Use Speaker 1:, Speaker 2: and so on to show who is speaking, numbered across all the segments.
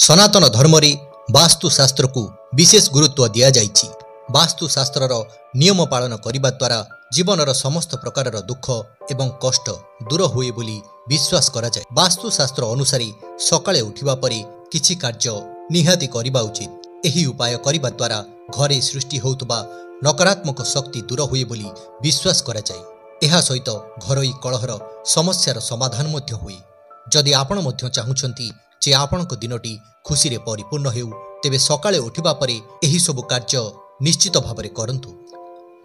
Speaker 1: सनातन धर्म रे वास्तुशास्त्र को विशेष गुरुत्व दिया जाइछि। वास्तुशास्त्रर नियम पालन करिबा द्वारा जीवनर समस्त प्रकारर दुख एवं कष्ट दूर हुए बोली विश्वास करा जाय। वास्तुशास्त्र अनुसार सकाळे उठिबा परे किछि कार्य निहाती करिबा उचित। एही उपाय करिबा द्वारा घरे सृष्टि होउतबा नकारात्मक शक्ति दूर हुए बोली विश्वास करा जाय। एहा सहित घरोई कलहर समस्यार समाधान मध्य हुए। जदि आपण मध्य चाहुछंती जे आपणको दिनटी खुशी रे परिपूर्ण हेउ तेबे सकाळे उठिबा परे एही सब कार्य निश्चित भाबरे करंतु।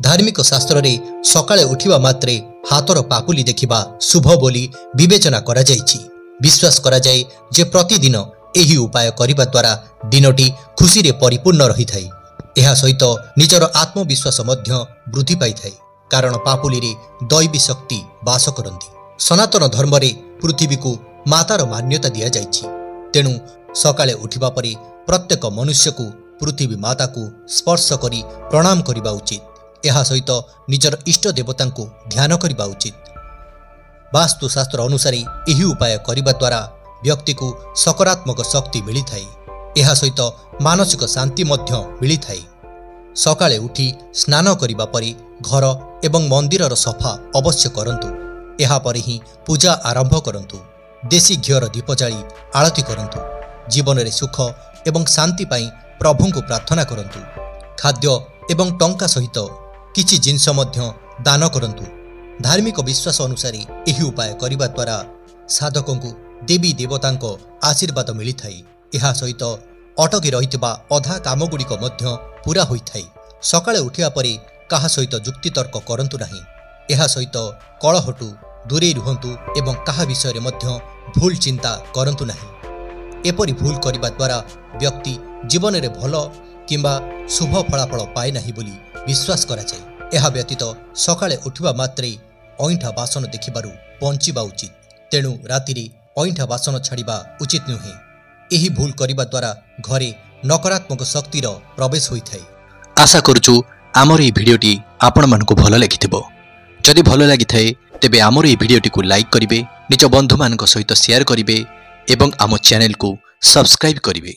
Speaker 1: धार्मिक शास्त्र रे सकाळे उठिबा मात्रे हातर पापुली देखिबा शुभ बोली विवेचना करा जायछि। विश्वास करा जाय जे प्रतिदिन एही उपाय करिबा द्वारा दिनटी खुशी रे परिपूर्ण रहिथाय। एहा सहित निजर आत्मविश्वास मध्य वृद्धि पाइथाय, कारण पापुली रे दैवी शक्ति वास करंती। सनातन धर्म रे पृथ्वी को मातार मान्यता दिया जायछि। तेणु सकाळे उठिबा परे प्रत्येक मनुष्य को पृथ्वी माता को स्पर्श करी प्रणाम करिबा उचित। एहा सहित निजर इष्ट देवता को ध्यान करिबा उचित। वास्तुशास्त्र अनुसार एही उपाय करिबा द्वारा व्यक्ति को सकारात्मक शक्ति मिलिथाय। एहा सहित मानसिक शांति मध्य मिलिथाय। सकाळे उठी स्नान करिबा परे घर एवं मंदिरर सफा अवश्य करंतु। एहा परे ही पूजा आरंभ करंतु। देशी घियर दीप जाली आरती करंतु। जीवन रे सुख एवं शांति पाई प्रभु को प्रार्थना करंतु। खाद्य एवं टंका सहित किछि जिनस मध्य दान करंतु। धार्मिक विश्वास अनुसार एही उपाय करिबा द्वारा साधकों को देवी देवतांको आशीर्वाद मिलिथाय। एहा सहित अटकी रहितबा अधा काम गुड़िक मध्य पूरा होइथाय। सकाळे उठिया परे काहा सहित जुक्ति तर्क करंतु नाही। एहा सहित कलहटू दूरे रुहंतु एवं काहा विषय रे मध्य भूल चिंता करंतु नाही। एपरि भूल करिबा द्वारा व्यक्ति जीवन रे भल किंबा शुभ फलाफल पाए नाही बोली विश्वास करा जाय। एहा व्यतीत सकाळे उठिबा मात्रे अइंठा बासन देखिबारु पंचिबा उचित। तेणु राति रे अइंठा बासन छाड़िबा उचित नुहे। एही भूल करिबा द्वारा घरे नकारात्मक शक्तिर प्रवेश होइथाय। आशा करूछु आमर ई भिडियोटी आपण मानकु भल लागिथिबो। जदि भल लागिथाय तेबे आमर ई भिडियोटी को लाइक करिवे, निज बंधु मानक सहित शेयर करिवे एवं आम चैनल को सब्सक्राइब करिवे।